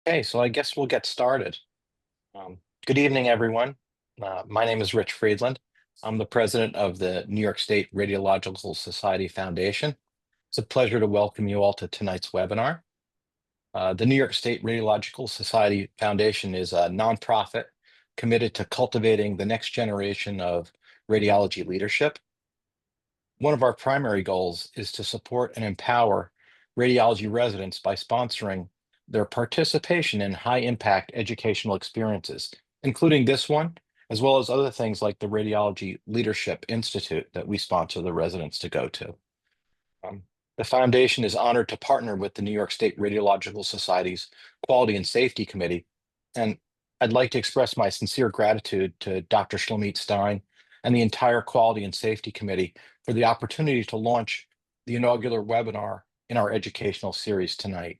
Okay, so I guess we'll get started. Um, Good evening, everyone. My name is Rich Friedland. I'm the president of the New York State Radiological Society Foundation. It's a pleasure to welcome you all to tonight's webinar. The New York State Radiological Society Foundation is a nonprofit committed to cultivating the next generation of radiology leadership. One of our primary goals is to support and empower radiology residents by sponsoring their participation in high impact educational experiences, including this one, as well as other things like the Radiology Leadership Institute that we sponsor the residents to go to. Um, the foundation is honored to partner with the New York State Radiological Society's Quality and Safety Committee, and I'd like to express my sincere gratitude to Dr. Shlomit Stein and the entire Quality and Safety Committee for the opportunity to launch the inaugural webinar in our educational series tonight.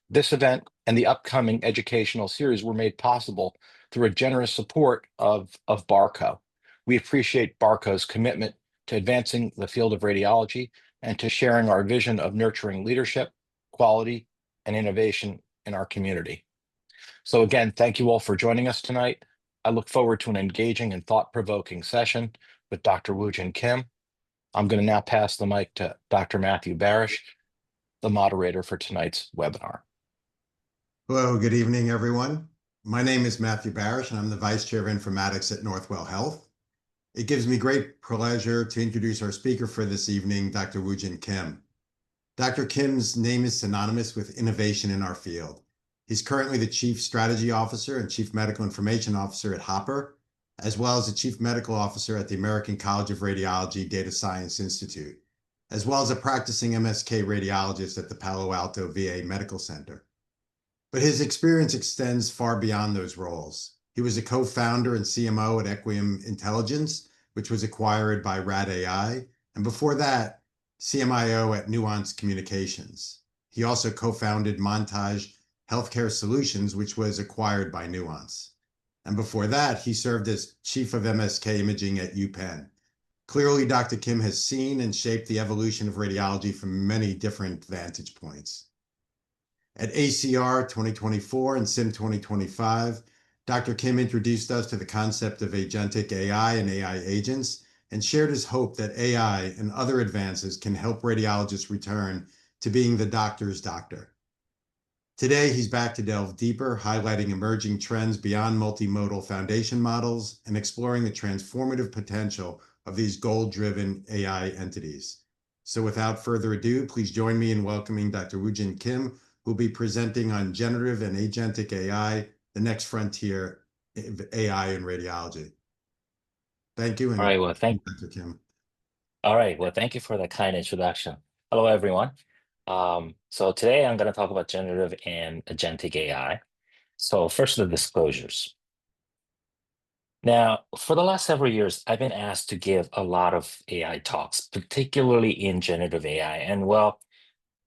This event and the upcoming educational series were made possible through a generous support of Barco. We appreciate Barco's commitment to advancing the field of radiology and to sharing our vision of nurturing leadership, quality, and innovation in our community. So again, thank you all for joining us tonight. I look forward to an engaging and thought-provoking session with Dr. Woojin Kim. I'm going to now pass the mic to Dr. Matthew Barish, the moderator for tonight's webinar. Hello, good evening, everyone. My name is Matthew Barish, and I'm the Vice Chair of Informatics at Northwell Health. It gives me great pleasure to introduce our speaker for this evening, Dr. Woojin Kim. Dr. Kim's name is synonymous with innovation in our field. He's currently the Chief Strategy Officer and Chief Medical Information Officer at HOPPR, as well as the Chief Medical Officer at the American College of Radiology Data Science Institute, as well as a practicing MSK radiologist at the Palo Alto VA Medical Center. But his experience extends far beyond those roles. He was a co-founder and CMO at Equium Intelligence, which was acquired by RadAI, and before that, CMIO at Nuance Communications. He also co-founded Montage Healthcare Solutions, which was acquired by Nuance. And before that, he served as Chief of MSK Imaging at UPenn. Clearly, Dr. Kim has seen and shaped the evolution of radiology from many different vantage points. At ACR 2024 and SIM 2025, Dr. Kim introduced us to the concept of agentic AI and AI agents and shared his hope that AI and other advances can help radiologists return to being the doctor's doctor. Today, he's back to delve deeper, highlighting emerging trends beyond multimodal foundation models and exploring the transformative potential of these goal-driven AI entities. So without further ado, please join me in welcoming Dr. Woojin Kim, who'll be presenting on generative and agentic AI, the next frontier of AI in radiology. Thank you, and All right, well, Dr. Kim. thank you for that kind introduction. Hello, everyone. So today I'm going to talk about generative and agentic AI. So first, the disclosures. Now, for the last several years, I've been asked to give a lot of AI talks, particularly in generative AI. And well,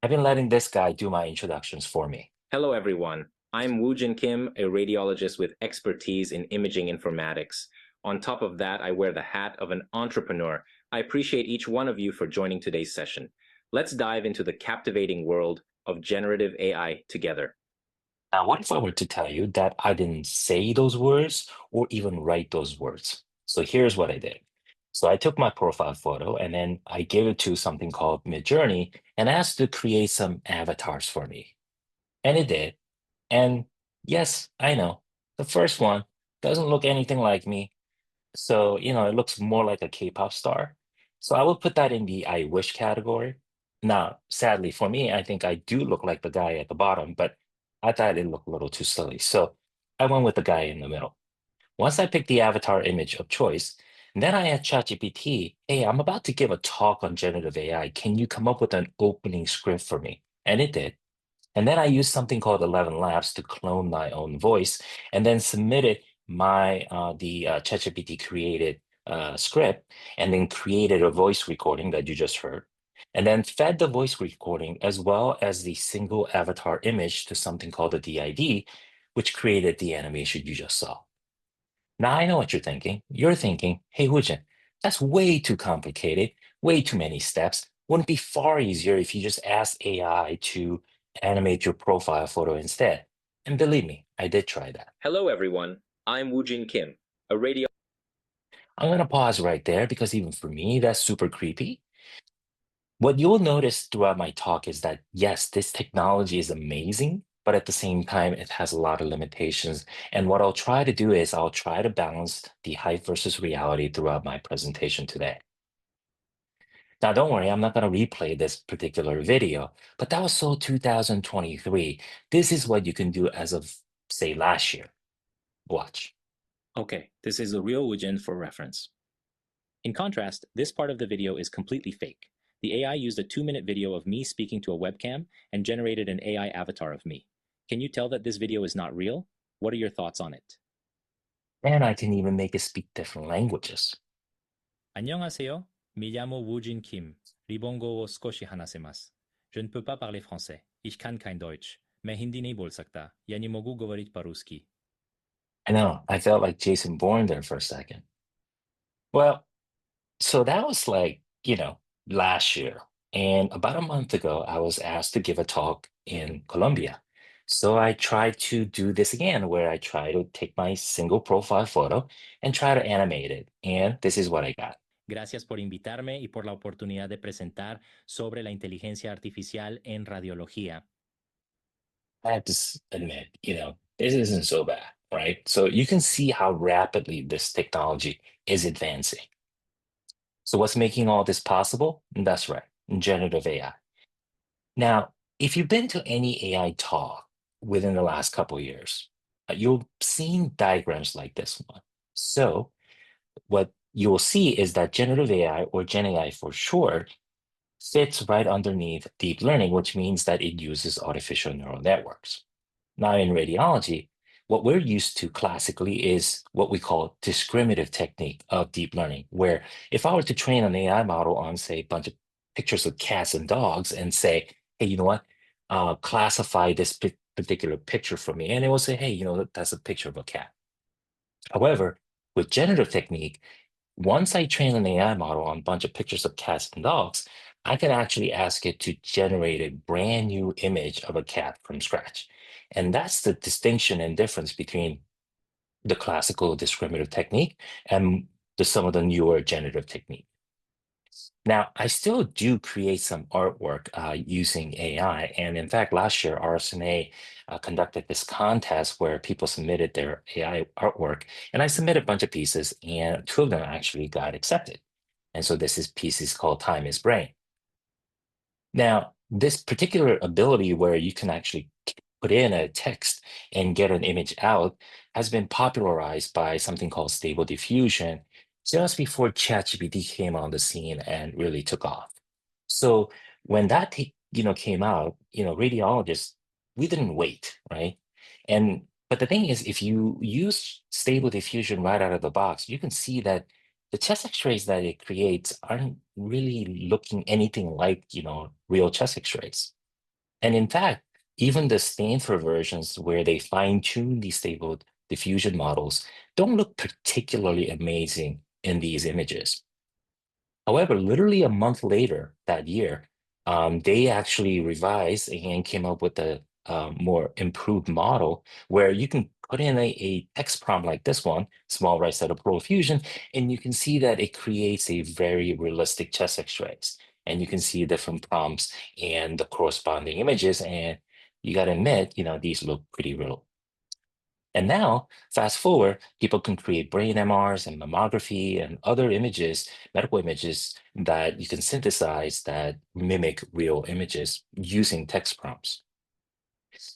I've been letting this guy do my introductions for me. Hello, everyone. I'm Woojin Kim, a radiologist with expertise in imaging informatics. On top of that, I wear the hat of an entrepreneur. I appreciate each one of you for joining today's session. Let's dive into the captivating world of generative AI together. Now, what if I were to tell you that I didn't say those words or even write those words? So here's what I did. So I took my profile photo and then I gave it to something called Midjourney and asked to create some avatars for me. And it did. And yes, I know, the first one doesn't look anything like me. So, it looks more like a K-pop star. So I will put that in the I wish category. Now, sadly for me, I think I do look like the guy at the bottom, but I thought it looked a little too silly. So I went with the guy in the middle. Once I picked the avatar image of choice, then I asked ChatGPT, hey, I'm about to give a talk on generative AI. Can you come up with an opening script for me? And it did. And then I used something called 11 Labs to clone my own voice and then submitted the ChatGPT created script and then created a voice recording that you just heard. And then fed the voice recording as well as the single avatar image to something called the DID, which created the animation you just saw. Now I know what you're thinking. You're thinking, hey, Woojin, that's way too complicated, way too many steps. Wouldn't it be far easier if you just asked AI to animate your profile photo instead? And believe me, I did try that. Hello, everyone. I'm Woojin Kim, a radio. I'm going to pause right there because even for me, that's super creepy. What you'll notice throughout my talk is that, yes, this technology is amazing, but at the same time, it has a lot of limitations. And what I'll try to do is I'll try to balance the hype versus reality throughout my presentation today. Now, don't worry, I'm not going to replay this particular video, but that was so 2023. This is what you can do as of, say, last year. Watch. Okay, this is the real Woojin for reference. In contrast, this part of the video is completely fake. The AI used a 2-minute video of me speaking to a webcam and generated an AI avatar of me. Can you tell that this video is not real? What are your thoughts on it? And I can even make it speak different languages. 안녕하세요. Me llamo Woojin Kim. Ribongo wo skoshi hanasemas. Je ne peux pas parler français. Ich kann kein Deutsch. मैं हिंदी नहीं बोल सकता. Я не могу говорить по-русски. I know, I felt like Jason Bourne there for a second. Well, so that was like, last year. And about a month ago, I was asked to give a talk in Colombia. So I tried to do this again, where I try to take my single profile photo and try to animate it. And this is what I got. Gracias por invitarme y por la oportunidad de presentar sobre la inteligencia artificial en radiología. I have to admit, this isn't so bad, right? So you can see how rapidly this technology is advancing. So what's making all this possible? That's right, generative AI. Now, if you've been to any AI talk within the last couple of years, you'll seen diagrams like this one. So what you'll see is that generative AI, or Gen AI for short, fits right underneath deep learning, which means that it uses artificial neural networks. Now, in radiology, what we're used to classically is what we call discriminative technique of deep learning, where if I were to train an AI model on, say, a bunch of pictures of cats and dogs and say, hey, you know what, classify this particular picture for me, and it will say, hey, that's a picture of a cat. However, with generative technique, once I train an AI model on a bunch of pictures of cats and dogs, I can actually ask it to generate a brand new image of a cat from scratch. And that's the distinction and difference between the classical discriminative technique and some of the newer generative technique. Now, I still do create some artwork using AI. And in fact, last year, RSNA conducted this contest where people submitted their AI artwork. And I submitted a bunch of pieces, and 2 of them actually got accepted. And so this piece is called Time is Brain. Now, this particular ability where you can actually put in a text and get an image out has been popularized by something called Stable Diffusion just before ChatGPT came on the scene and really took off. So when that came out, radiologists, we didn't wait, right? But the thing is, if you use Stable Diffusion right out of the box, you can see that the chest X-rays that it creates aren't really looking anything like, real chest X-rays. And in fact, even the Stanford versions where they fine-tune these Stable Diffusion models don't look particularly amazing in these images. However, literally a month later that year, they actually revised and came up with a more improved model where you can put in a text prompt like this one, small right side of pleural effusion, and you can see that it creates a very realistic chest X-rays. And you can see different prompts and the corresponding images, and you got to admit, these look pretty real. And now, fast forward, people can create brain MRs and mammography and other images, medical images that you can synthesize that mimic real images using text prompts.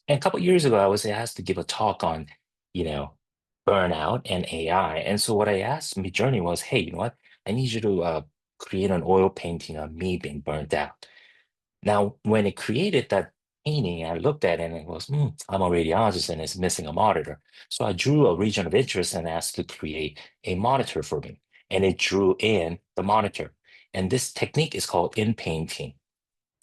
And a couple of years ago, I was asked to give a talk on, burnout and AI. And so what I asked Midjourney was, hey, you know what? I need you to create an oil painting of me being burnt out. Now, when it created that painting, I looked at it and it was, I'm a radiologist and it's missing a monitor. So I drew a region of interest and asked to create a monitor for me. And it drew in the monitor. And this technique is called in painting.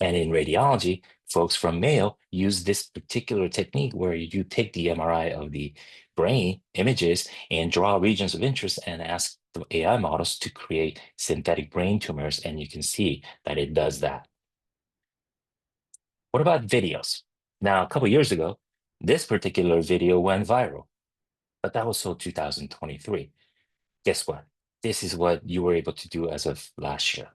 And in radiology, folks from Mayo use this particular technique where you take the MRI of the brain images and draw regions of interest and ask the AI models to create synthetic brain tumors. And you can see that it does that. What about videos? Now, a couple of years ago, this particular video went viral, but that was so 2023. Guess what? This is what you were able to do as of last year.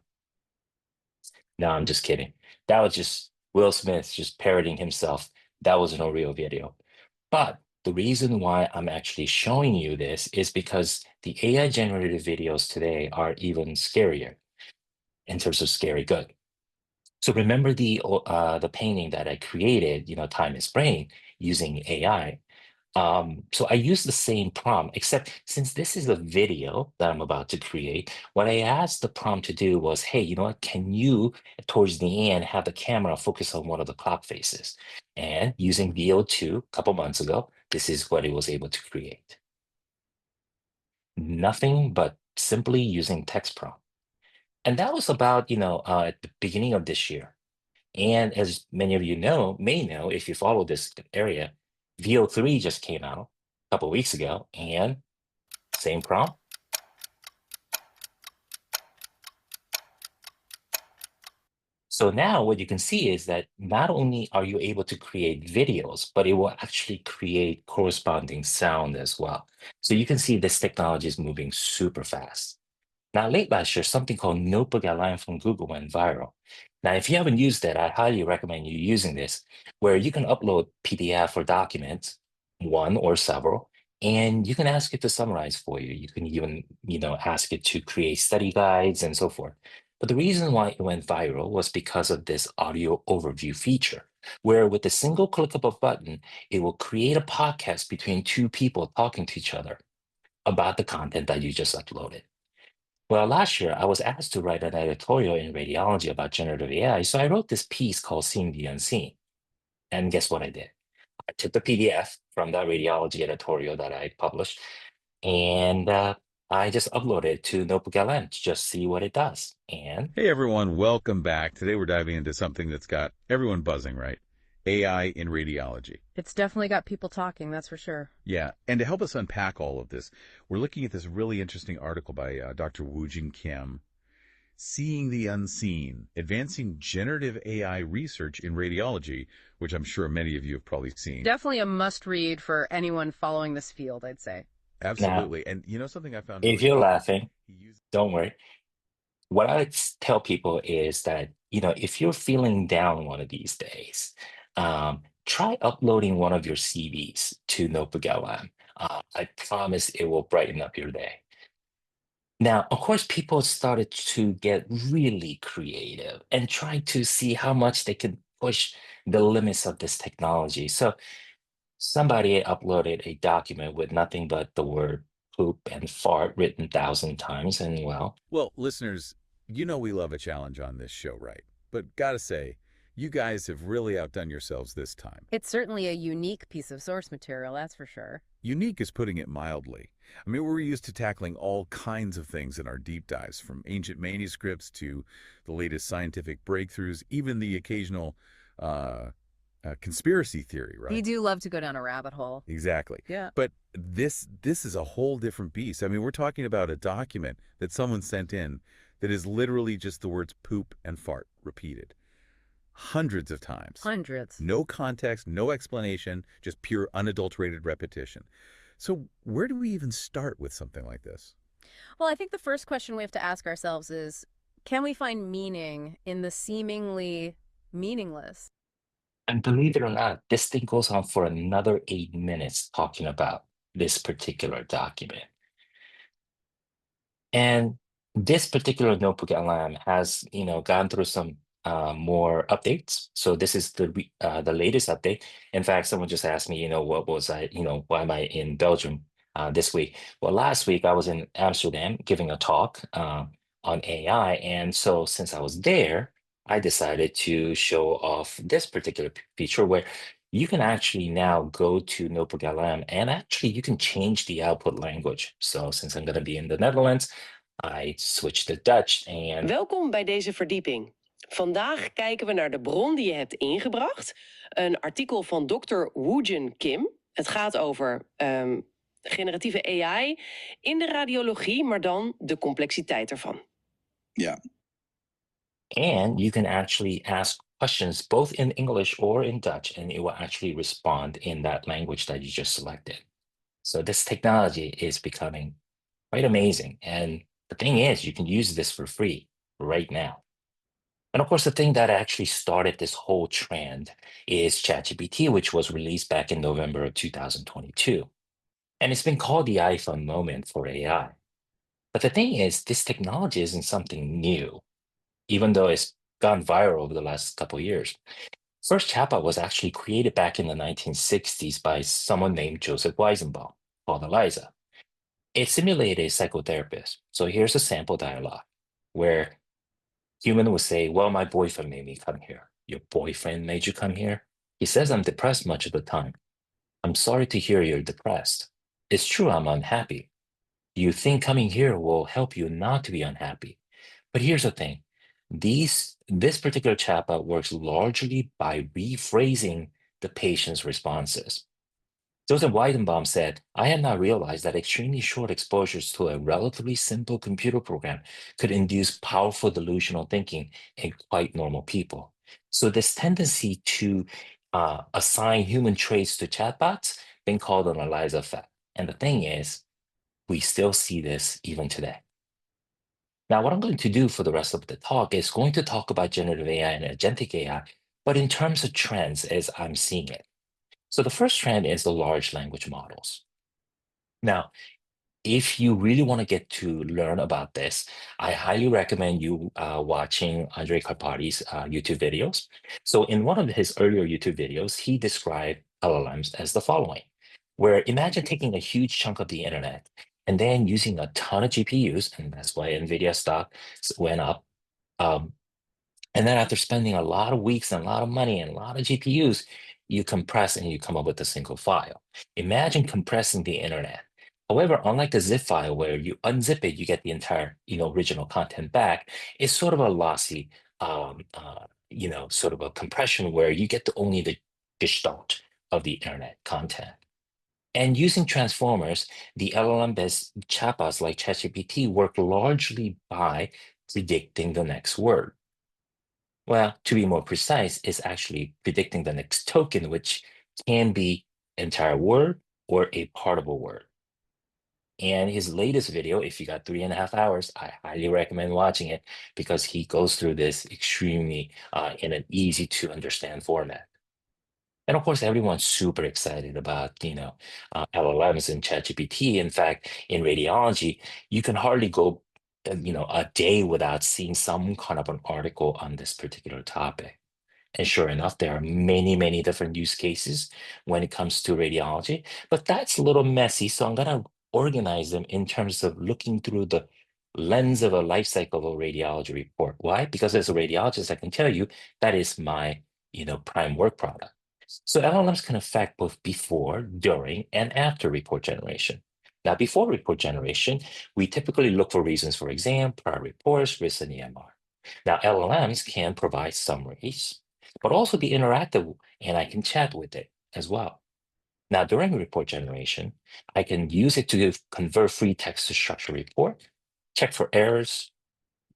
No, I'm just kidding. That was just Will Smith just parroting himself. That was no real video. But the reason why I'm actually showing you this is because the AI generated videos today are even scarier in terms of scary good. So remember the painting that I created, Time is Brain, using AI. So I use the same prompt, except since this is a video that I'm about to create, what I asked the prompt to do was, hey, you know what, can you, towards the end, have the camera focus on one of the clock faces? And using VO2 a couple months ago, this is what it was able to create. Nothing but simply using text prompt. And that was about, at the beginning of this year. And as many of you may know, if you follow this area, VO3 just came out a couple of weeks ago, and same prompt. So now what you can see is that not only are you able to create videos, but it will actually create corresponding sound as well. So you can see this technology is moving super fast. Now, late last year, something called Notebook LM from Google went viral. Now, if you haven't used it, I highly recommend you using this, where you can upload PDF or documents, one or several, and you can ask it to summarize for you. You can even, ask it to create study guides and so forth. But the reason why it went viral was because of this audio overview feature, where with a single click of a button, it will create a podcast between two people talking to each other about the content that you just uploaded. Well, last year I was asked to write an editorial in Radiology about generative AI, so I wrote this piece called Seeing the Unseen. And guess what I did? I took the PDF from that Radiology editorial that I published, and I just uploaded it to Notebook LM to just see what it does. And hey everyone, welcome back. Today we're diving into something that's got everyone buzzing, right? AI in radiology. It's definitely got people talking, that's for sure. Yeah, and to help us unpack all of this, we're looking at this really interesting article by Dr. Woojin Kim, Seeing the Unseen, Advancing Generative AI Research in Radiology, which I'm sure many of you have probably seen. Definitely a must-read for anyone following this field, I'd say. Absolutely. Now, and you know something I found if really you're cool? laughing, don't worry. What I tell people is that, if you're feeling down one of these days, try uploading one of your CVs to Notebook LM. I promise it will brighten up your day. Now, of course, people started to get really creative and try to see how much they could push the limits of this technology. So somebody uploaded a document with nothing but the word poop and fart written 1,000 times, and well, listeners, you know we love a challenge on this show, right? But gotta say, you guys have really outdone yourselves this time. It's certainly a unique piece of source material, that's for sure. Unique is putting it mildly. I mean, we're used to tackling all kinds of things in our deep dives, from ancient manuscripts to the latest scientific breakthroughs, even the occasional conspiracy theory, right? We do love to go down a rabbit hole. Exactly. Yeah. But this is a whole different beast. I mean, we're talking about a document that someone sent in that is literally just the words poop and fart repeated hundreds of times. Hundreds. No context, no explanation, just pure unadulterated repetition. So where do we even start with something like this? Well, I think the first question we have to ask ourselves is, can we find meaning in the seemingly meaningless? and believe it or not, this thing goes on for another 8 minutes talking about this particular document. And this particular Notebook LM has, gone through some more updates. So this is the latest update. In fact, someone just asked me, what was I, why am I in Belgium this week? Well, last week I was in Amsterdam giving a talk on AI. And so since I was there, I decided to show off this particular feature where you can actually now go to Notebook LM and actually you can change the output language. So since I'm going to be in the Netherlands, I switched to Dutch and... Welkom bij deze verdieping. Vandaag kijken we naar de bron die je hebt ingebracht. Een artikel van Dr. Woojin Kim. Het gaat over generatieve AI in de radiologie, maar dan de complexiteit ervan. Yeah. And you can actually ask questions both in English or in Dutch, and it will actually respond in that language that you just selected. So this technology is becoming quite amazing. And the thing is, you can use this for free right now. And of course, the thing that actually started this whole trend is ChatGPT, which was released back in November of 2022. And it's been called the iPhone moment for AI. But the thing is, this technology isn't something new, even though it's gone viral over the last couple of years. First chatbot was actually created back in the 1960s by someone named Joseph Weizenbaum, called Eliza. It simulated a psychotherapist. So here's a sample dialogue where human would say, well, my boyfriend made me come here. Your boyfriend made you come here? He says I'm depressed much of the time. I'm sorry to hear you're depressed. It's true I'm unhappy. You think coming here will help you not to be unhappy. But here's the thing. This particular chatbot works largely by rephrasing the patient's responses. Joseph Weidenbaum said, I had not realized that extremely short exposures to a relatively simple computer program could induce powerful delusional thinking in quite normal people. So this tendency to assign human traits to chatbots been called an Eliza effect. And the thing is, we still see this even today. Now, what I'm going to do for the rest of the talk is going to talk about generative AI and agentic AI, but in terms of trends as I'm seeing it. So the first trend is the large language models. Now, if you really want to get to learn about this, I highly recommend you watching Andrej Karpathy's YouTube videos. So in one of his earlier YouTube videos, he described LLMs as the following, where imagine taking a huge chunk of the internet and then using a ton of GPUs, and that's why NVIDIA stock went up. Um, and then after spending a lot of weeks and a lot of money and a lot of GPUs, you compress and you come up with a single file. Imagine compressing the internet. However, unlike the zip file where you unzip it, you get the entire, original content back, it's sort of a lossy, sort of a compression where you get only the gestalt of the internet content. And using transformers, the LLM-based chatbots like ChatGPT work largely by predicting the next word. Well, to be more precise, it's actually predicting the next token, which can be entire word or a part of a word. And his latest video, if you got 3.5 hours, I highly recommend watching it because he goes through this extremely in an easy to understand format. And of course, everyone's super excited about, LLMs and ChatGPT. In fact, in radiology, you can hardly go, a day without seeing some kind of an article on this particular topic. And sure enough, there are many, many different use cases when it comes to radiology, but that's a little messy. So I'm going to organize them in terms of looking through the lens of a life cycle of a radiology report. Why? Because as a radiologist, I can tell you that is my, prime work product. So LLMs can affect both before, during, and after report generation. Now, before report generation, we typically look for reasons for exam, prior reports, risk, and EMR. Now, LLMs can provide summaries, but also be interactive, and I can chat with it as well. Now, during report generation, I can use it to convert free text to structured report, check for errors,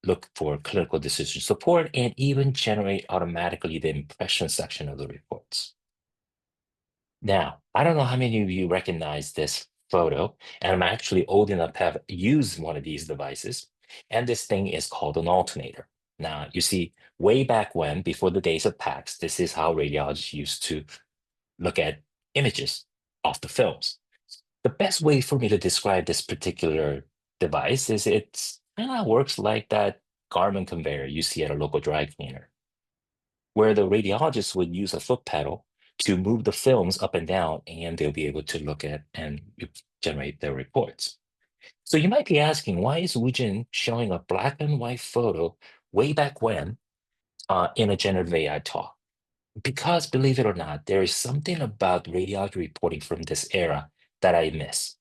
look for clinical decision support, and even generate automatically the impression section of the reports. Now, I don't know how many of you recognize this photo, and I'm actually old enough to have used one of these devices, and this thing is called an alternator. Now, you see, way back when, before the days of PACS, this is how radiologists used to look at images off the films. The best way for me to describe this particular device is it kind of works like that garment conveyor you see at a local dry cleaner, where the radiologist would use a foot pedal to move the films up and down, and they'll be able to look at and generate their reports. So you might be asking, why is Woojin showing a black and white photo way back when in a generative AI talk? Because believe it or not, there is something about radiology reporting from this era that I miss.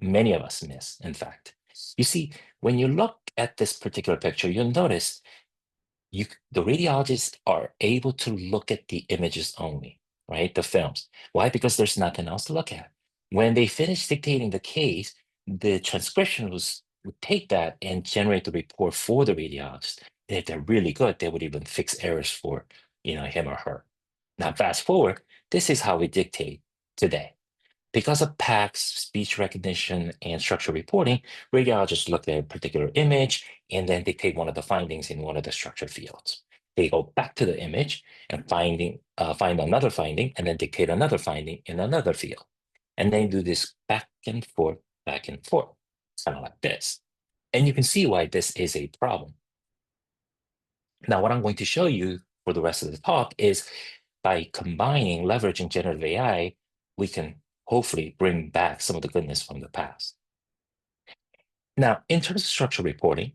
Many of us miss, in fact. You see, when you look at this particular picture, you'll notice the radiologists are able to look at the images only, right? The films. Why? Because there's nothing else to look at. When they finish dictating the case, the transcription would take that and generate the report for the radiologist. And if they're really good, they would even fix errors for, him or her. Now, fast forward, this is how we dictate today. Because of PACS, speech recognition, and structural reporting, radiologists look at a particular image and then dictate one of the findings in one of the structured fields. They go back to the image and find another finding and then dictate another finding in another field. And they do this back and forth, kind of like this. And you can see why this is a problem. Now, what I'm going to show you for the rest of the talk is by leveraging generative AI, we can hopefully bring back some of the goodness from the past. Now, in terms of structural reporting,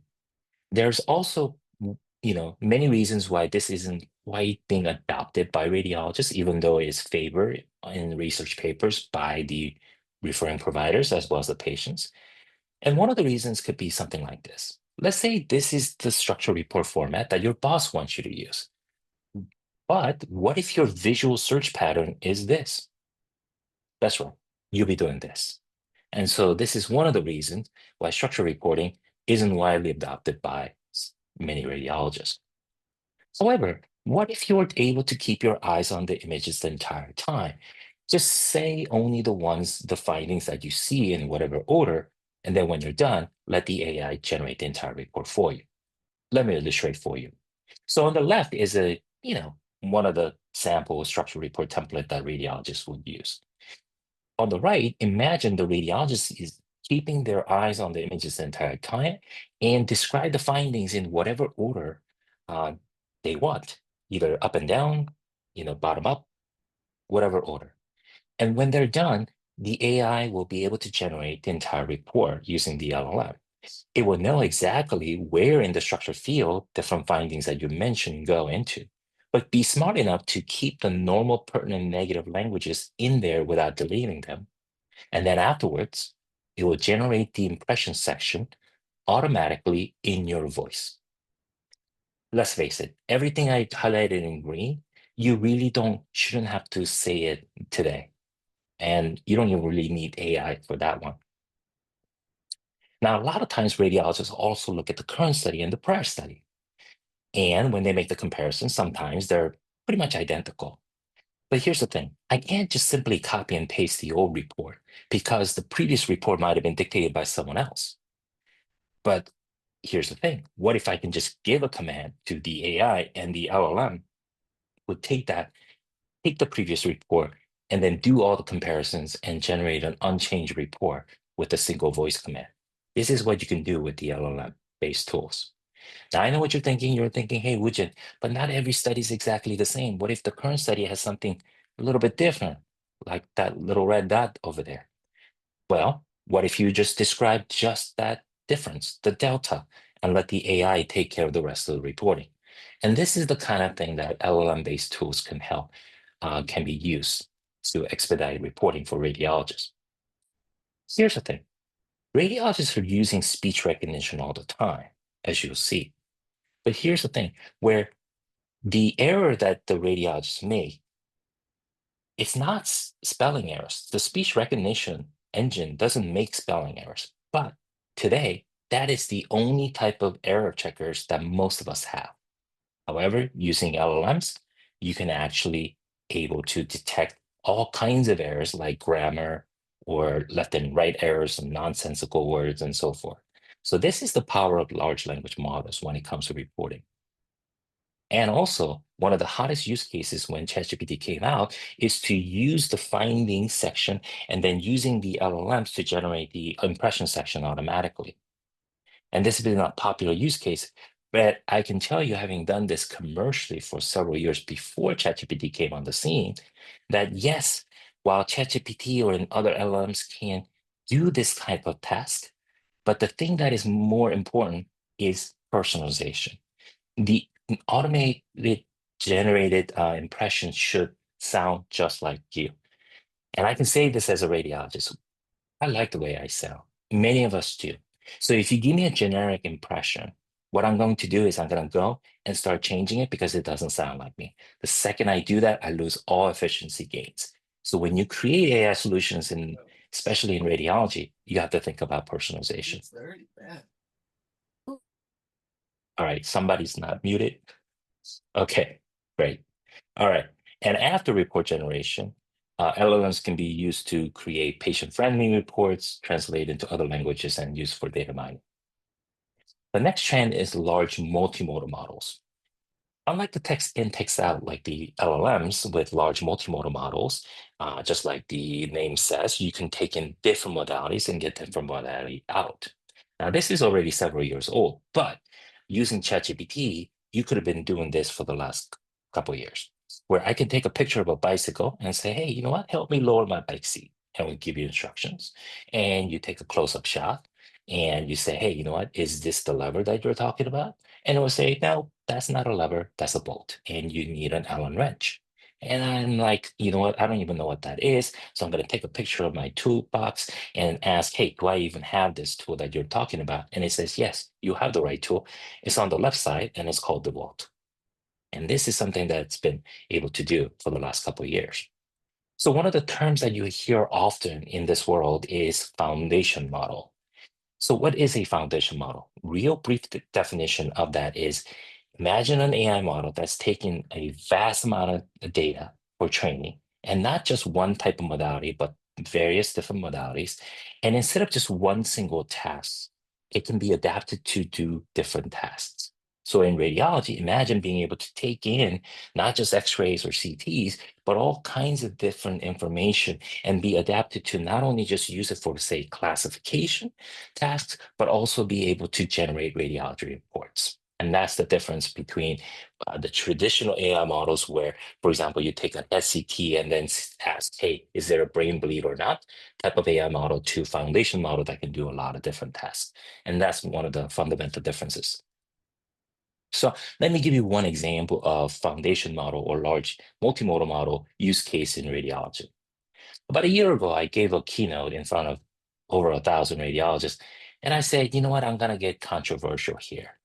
there's also, many reasons why this isn't quite being adopted by radiologists, even though it is favored in research papers by the referring providers as well as the patients. And one of the reasons could be something like this. Let's say this is the structural report format that your boss wants you to use. But what if your visual search pattern is this? That's right, you'll be doing this. And so this is one of the reasons why structural reporting isn't widely adopted by many radiologists. However, what if you're able to keep your eyes on the images the entire time? Just say only the findings that you see in whatever order, and then when you're done, let the AI generate the entire report for you. Let me illustrate for you. So on the left is one of the sample structural report template that radiologists would use. On the right, imagine the radiologist is keeping their eyes on the images the entire time and describe the findings in whatever order they want, either up and down, bottom up, whatever order. And when they're done, the AI will be able to generate the entire report using the LLM. It will know exactly where in the structured field different findings that you mentioned go into, but be smart enough to keep the normal pertinent negative languages in there without deleting them. And then afterwards, it will generate the impression section automatically in your voice. Let's face it, everything I highlighted in green, you really shouldn't have to say it today. And you don't even really need AI for that one. Now, a lot of times radiologists also look at the current study and the prior study. And when they make the comparison, sometimes they're pretty much identical. But here's the thing, I can't just simply copy and paste the old report because the previous report might have been dictated by someone else. But here's the thing, what if I can just give a command to the AI and the LLM would take the previous report and then do all the comparisons and generate an unchanged report with a single voice command. This is what you can do with the LLM-based tools. Now, I know what you're thinking. You're thinking, hey, Woojin, but not every study is exactly the same. What if the current study has something a little bit different, like that little red dot over there? Well, what if you just describe just that difference, the delta, and let the AI take care of the rest of the reporting? And this is the kind of thing that LLM-based tools can help, can be used to expedite reporting for radiologists. Here's the thing. Radiologists are using speech recognition all the time, as you'll see. But here's the thing, where the error that the radiologists make, it's not spelling errors. The speech recognition engine doesn't make spelling errors. But today, that is the only type of error checkers that most of us have. However, using LLMs, you can actually able to detect all kinds of errors like grammar or left and right errors and nonsensical words and so forth. So this is the power of large language models when it comes to reporting. And also, one of the hottest use cases when ChatGPT came out is to use the findings section and then using the LLMs to generate the impression section automatically. And this has been a popular use case, but I can tell you, having done this commercially for several years before ChatGPT came on the scene, that yes, while ChatGPT or in other LLMs can do this type of task, but the thing that is more important is personalization. The automated generated impression should sound just like you. And I can say this as a radiologist. I like the way I sound. Many of us do. So if you give me a generic impression, what I'm going to do is I'm going to go and start changing it because it doesn't sound like me. The second I do that, I lose all efficiency gains. So when you create AI solutions, especially in radiology, you have to think about personalization. All right, somebody's not muted. Okay, great. All right. And after report generation, LLMs can be used to create patient-friendly reports, translate into other languages, and used for data mining. The next trend is large multimodal models. Unlike the text in, text out, like the LLMs with large multimodal models, just like the name says, you can take in different modalities and get different modality out. Now, this is already several years old, but using ChatGPT, you could have been doing this for the last couple of years, where I can take a picture of a bicycle and say, hey, you know what, help me lower my bike seat. And we give you instructions. And you take a close-up shot and you say, hey, you know what, is this the lever that you're talking about? And it will say, no, that's not a lever, that's a bolt, and you need an Allen wrench. And I'm like, you know what? I don't even know what that is. So I'm going to take a picture of my toolbox and ask, hey, do I even have this tool that you're talking about? And it says, yes, you have the right tool. It's on the left side and it's called the bolt. And this is something that's been able to do for the last couple of years. So one of the terms that you hear often in this world is foundation model. So what is a foundation model? Real brief definition of that is imagine an AI model that's taking a vast amount of data for training and not just one type of modality, but various different modalities. And instead of just one single task, it can be adapted to do different tasks. So in radiology, imagine being able to take in not just X-rays or CTs, but all kinds of different information and be adapted to not only just use it for, say, classification tasks, but also be able to generate radiology reports. And that's the difference between the traditional AI models where, for example, you take an SCT and then ask, hey, is there a brain bleed or not? Type of AI model to foundation model that can do a lot of different tasks. And that's one of the fundamental differences. So let me give you one example of foundation model or large multimodal model use case in radiology. About a year ago, I gave a keynote in front of over 1,000 radiologists, and I said, you know what, I'm going to get controversial here.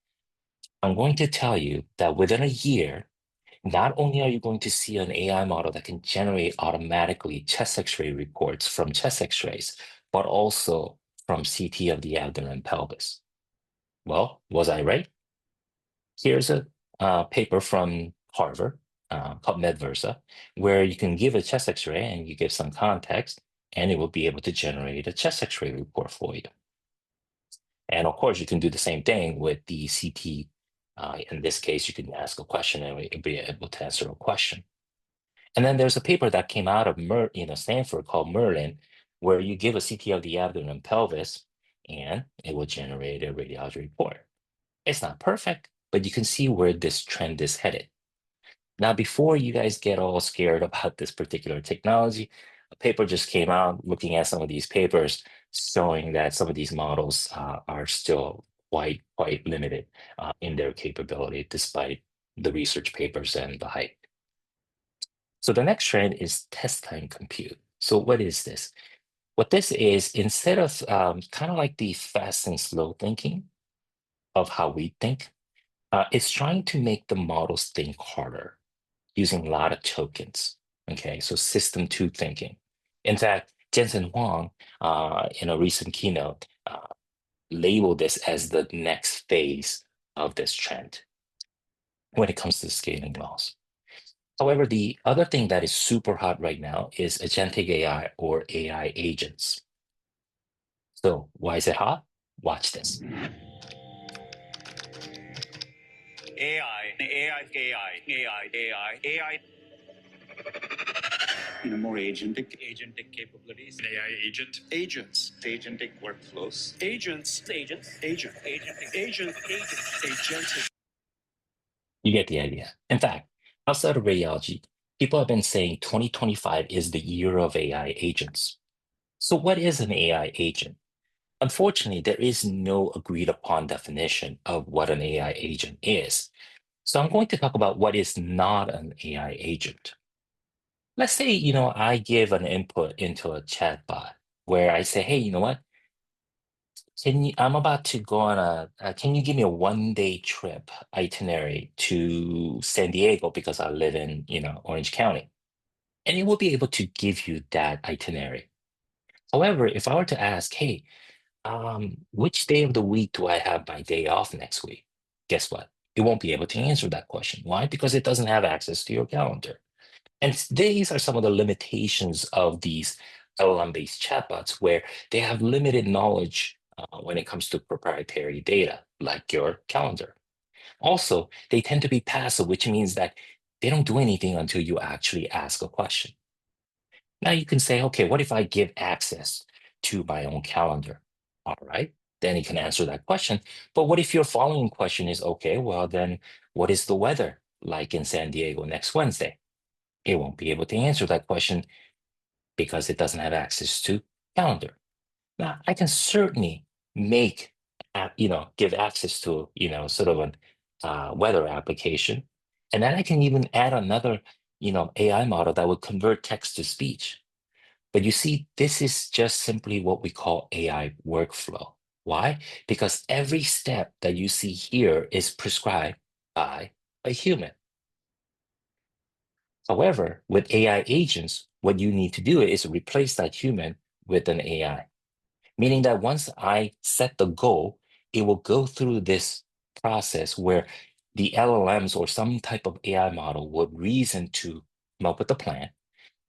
I'm going to tell you that within a year, not only are you going to see an AI model that can generate automatically chest X-ray reports from chest X-rays, but also from CT of the abdomen and pelvis. Well, was I right? Here's a paper from Harvard called MedVersa, where you can give a chest X-ray and you give some context, and it will be able to generate a chest X-ray report for you. And of course, you can do the same thing with the CT. In this case, you can ask a question and it'll be able to answer a question. And then there's a paper that came out of Stanford called Merlin, where you give a CT of the abdomen and pelvis, and it will generate a radiology report. It's not perfect, but you can see where this trend is headed. Now, before you guys get all scared about this particular technology, a paper just came out looking at some of these papers showing that some of these models are still quite limited in their capability despite the research papers and the hype. So the next trend is test time compute. So what is this? What this is, instead of kind of like the fast and slow thinking of how we think, it's trying to make the models think harder using a lot of tokens. Okay, so system two thinking. In fact, Jensen Huang, in a recent keynote, labeled this as the next phase of this trend when it comes to scaling laws. However, the other thing that is super hot right now is agentic AI or AI agents. So why is it hot? Watch this. AI. More agentic capabilities. An AI agent. Agents. Agentic workflows. Agents. Agentic. You get the idea. In fact, outside of radiology, people have been saying 2025 is the year of AI agents. So what is an AI agent? Unfortunately, there is no agreed upon definition of what an AI agent is. So I'm going to talk about what is not an AI agent. Let's say, I give an input into a chatbot where I say, hey, you know what? I'm about to go on can you give me a 1-day trip itinerary to San Diego because I live in, Orange County? And it will be able to give you that itinerary. However, if I were to ask, hey, which day of the week do I have my day off next week? Guess what? it won't be able to answer that question. Why? Because it doesn't have access to your calendar. And these are some of the limitations of these LLM-based chatbots, where they have limited knowledge when it comes to proprietary data, like your calendar. Also, they tend to be passive, which means that they don't do anything until you actually ask a question. Now you can say, okay, what if I give access to my own calendar? All right, then you can answer that question. But what if your following question is, okay, well, then what is the weather like in San Diego next Wednesday? It won't be able to answer that question because it doesn't have access to calendar. Now, I can certainly make, give access to, sort of a weather application. And then I can even add another, AI model that would convert text to speech. But you see, this is just simply what we call AI workflow. Why? Because every step that you see here is prescribed by a human. However, with AI agents, what you need to do is replace that human with an AI, meaning that once I set the goal, it will go through this process where the LLMs or some type of AI model would reason to come up with a plan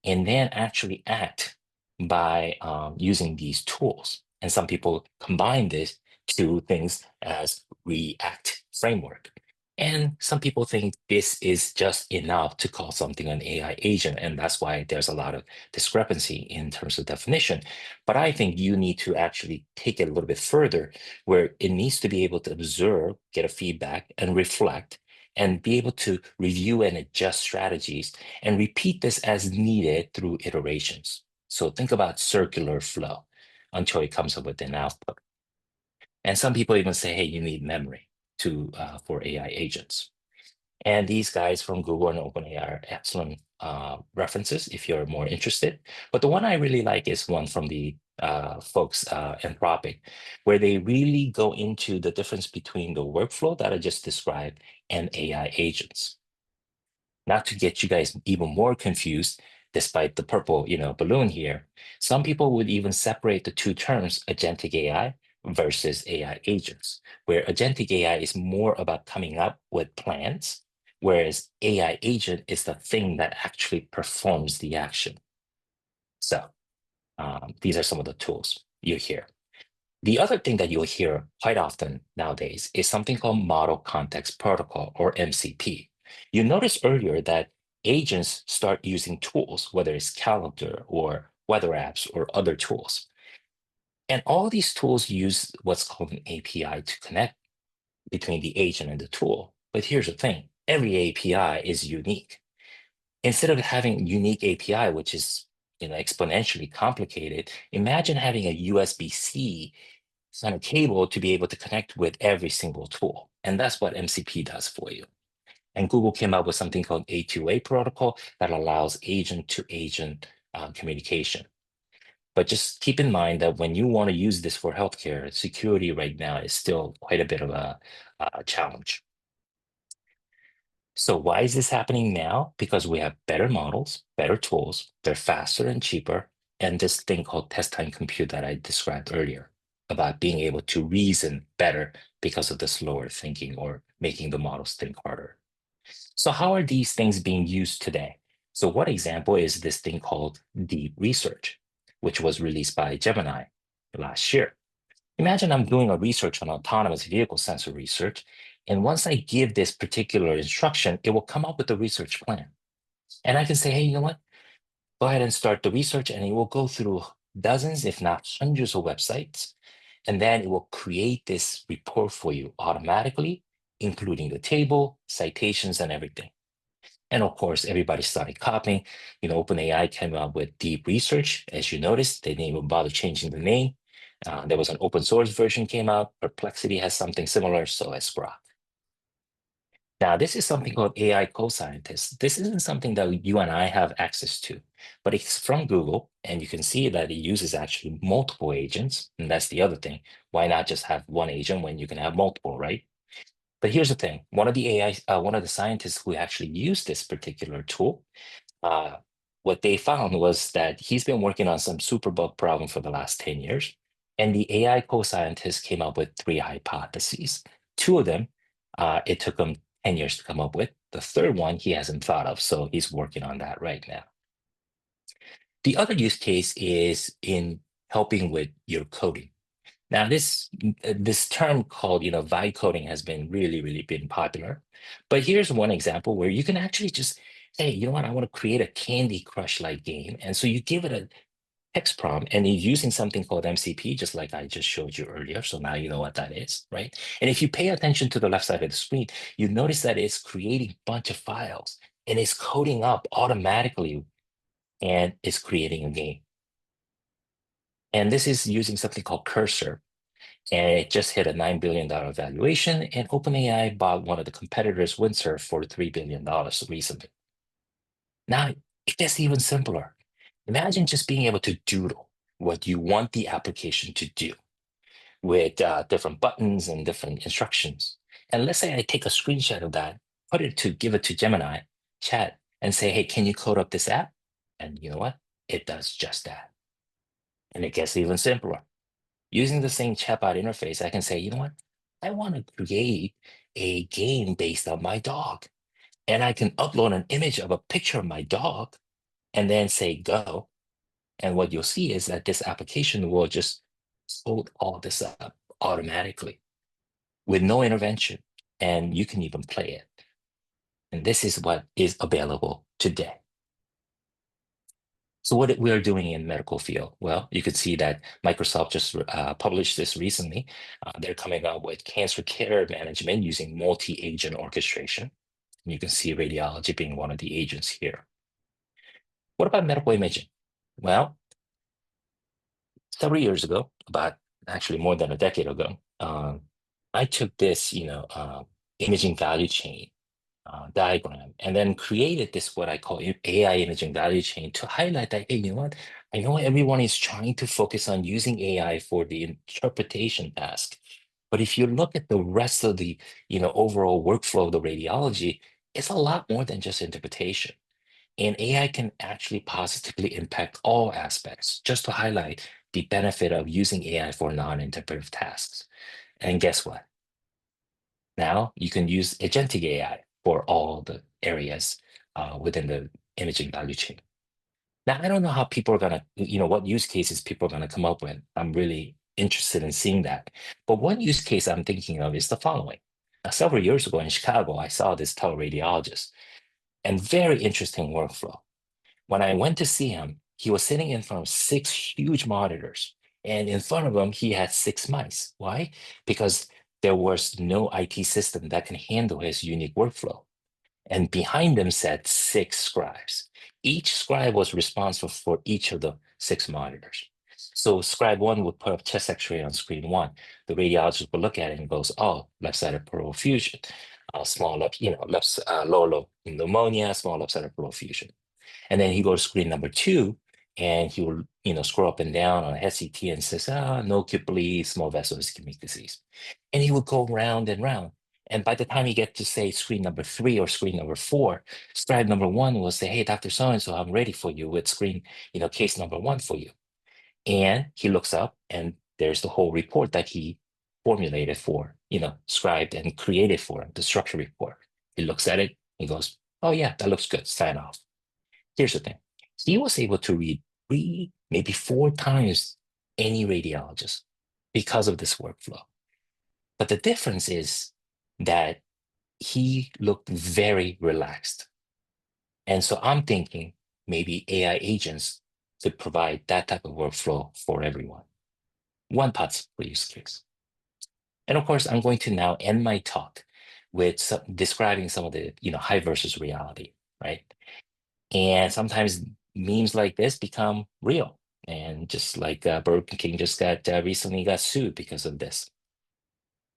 and then actually act by using these tools. And some people combine this to things as React framework. And some people think this is just enough to call something an AI agent. And that's why there's a lot of discrepancy in terms of definition. But I think you need to actually take it a little bit further, where it needs to be able to observe, get a feedback, and reflect, and be able to review and adjust strategies and repeat this as needed through iterations. So think about circular flow until it comes up with an output. And some people even say, hey, you need memory for AI agents. And these guys from Google and OpenAI are excellent references if you're more interested. But the one I really like is one from the folks, Anthropic, where they really go into the difference between the workflow that I just described and AI agents. Not to get you guys even more confused, despite the purple, balloon here, some people would even separate the two terms, agentic AI versus AI agents, where agentic AI is more about coming up with plans, whereas AI agent is the thing that actually performs the action. So these are some of the tools you hear. The other thing that you'll hear quite often nowadays is something called Model Context Protocol, or MCP. You noticed earlier that agents start using tools, whether it's calendar or weather apps or other tools. And all these tools use what's called an API to connect between the agent and the tool. But here's the thing, every API is unique. Instead of having unique API, which is exponentially complicated, imagine having a USB-C kind of cable to be able to connect with every single tool. And that's what MCP does for you. And Google came up with something called A2A protocol that allows agent-to-agent communication. But just keep in mind that when you want to use this for healthcare, security right now is still quite a bit of a challenge. So why is this happening now? Because we have better models, better tools, they're faster and cheaper, and this thing called test time compute that I described earlier about being able to reason better because of the slower thinking or making the models think harder. So how are these things being used today? So one example is this thing called deep research, which was released by Gemini last year. Imagine I'm doing a research on autonomous vehicle sensor research, and once I give this particular instruction, it will come up with a research plan. And I can say, hey, you know what? Go ahead and start the research, and it will go through dozens, if not hundreds of websites. And then it will create this report for you automatically, including the table, citations, and everything. And of course, everybody started copying. OpenAI came up with deep research. As you noticed, they didn't even bother changing the name. There was an open source version came out. Perplexity has something similar, so has Grok. Now, this is something called AI co-scientists. This isn't something that you and I have access to, but it's from Google, and you can see that it uses actually multiple agents, and that's the other thing. Why not just have one agent when you can have multiple, right? But here's the thing: one of the scientists who actually used this particular tool, what they found was that he's been working on some superbug problem for the last 10 years, and the AI co-scientist came up with 3 hypotheses. 2 of them It took him 10 years to come up with. The third one he hasn't thought of, so he's working on that right now. The other use case is in helping with your coding. Now, this term called, vibe coding has been really been popular. But here's one example where you can actually just say, you know what, I want to create a Candy Crush-like game. And so you give it a text prompt and you're using something called MCP, just like I just showed you earlier. So now you know what that is, right? And if you pay attention to the left side of the screen, you notice that it's creating a bunch of files and it's coding up automatically and it's creating a game. And this is using something called Cursor. And it just hit a $9 billion valuation. And OpenAI bought one of the competitors, Windsurf, for $3 billion recently. Now, it gets even simpler. Imagine just being able to doodle what you want the application to do with different buttons and different instructions. And let's say I take a screenshot of that, give it to Gemini, chat, and say, hey, can you code up this app? And you know what? It does just that. And it gets even simpler. Using the same chatbot interface, I can say, you know what? I want to create a game based on my dog. And I can upload an image of a picture of my dog and then say go. And what you'll see is that this application will just load all this up automatically with no intervention. And you can even play it. And this is what is available today. So what we are doing in medical field? Well, you could see that Microsoft just published this recently. They're coming out with cancer care management using multi-agent orchestration. And you can see radiology being one of the agents here. What about medical imaging? Well, several years ago, about actually more than a decade ago, I took this, imaging value chain diagram and then created this what I call AI imaging value chain to highlight that, hey, you know what? I know everyone is trying to focus on using AI for the interpretation task, but if you look at the rest of the overall workflow of the radiology, it's a lot more than just interpretation. And AI can actually positively impact all aspects, just to highlight the benefit of using AI for non-interpretive tasks. And guess what? Now you can use agentic AI for all the areas within the imaging value chain. Now, I don't know how people are going to, what use cases people are going to come up with. I'm really interested in seeing that. But one use case I'm thinking of is the following. Now, several years ago in Chicago, I saw this teleradiologist and very interesting workflow. When I went to see him, he was sitting in front of 6 huge monitors. And in front of him, he had 6 mice. Why? Because there was no IT system that can handle his unique workflow. And behind them sat 6 scribes. Each scribe was responsible for each of the 6 monitors. So scribe 1 would put up chest x-ray on screen 1. The radiologist would look at it and goes, oh, left-sided pleural effusion, small left, lower lobe pneumonia, small left-sided pleural effusion. And then he goes to screen number 2, and he will, scroll up and down on a head CT and says, no acute bleed, small vessel ischemic disease. And he would go round and round. And by the time you get to say screen number 3 or screen number 4, scribe number 1 will say, hey, Dr. So-and-so, I'm ready for you with screen, case number 1 for you. And he looks up and there's the whole report that he formulated for, scribed and created for him, the structure report. He looks at it, he goes, oh yeah, that looks good, sign off. Here's the thing. He was able to read 3, maybe 4 times any radiologist because of this workflow. But the difference is that he looked very relaxed. And so I'm thinking maybe AI agents could provide that type of workflow for everyone. One possible use case. And of course, I'm going to now end my talk with describing some of the hype versus reality, right? And sometimes memes like this become real. And just like Burger King just recently got sued because of this.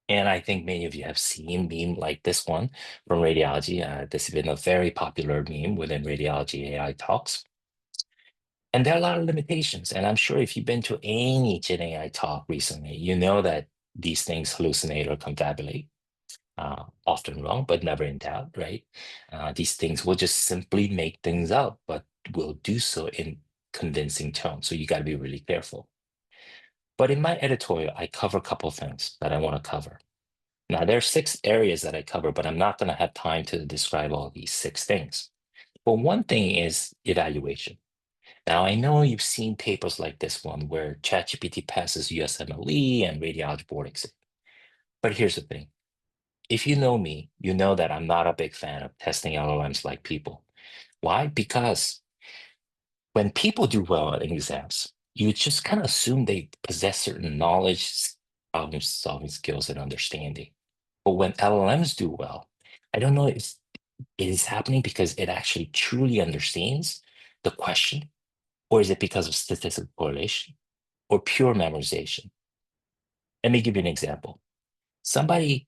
And I think many of you have seen meme like this one from Radiology. This has been a very popular meme within Radiology AI talks. And there are a lot of limitations. And I'm sure if you've been to any Gen AI talk recently, you know that these things hallucinate or confabulate. Often wrong, but never in doubt, right? These things will just simply make things up, but will do so in convincing tone. So you got to be really careful. But in my editorial, I cover a couple of things that I want to cover. Now, there are 6 areas that I cover, but I'm not going to have time to describe all these 6 things. But one thing is evaluation. Now, I know you've seen papers like this one where ChatGPT passes USMLE and radiology board exam. But here's the thing. If you know me, you know that I'm not a big fan of testing LLMs like people. Why? Because when people do well in exams, you just kind of assume they possess certain knowledge, problem solving skills, and understanding. But when LLMs do well, I don't know if it is happening because it actually truly understands the question, or is it because of statistical correlation or pure memorization? Let me give you an example. Somebody,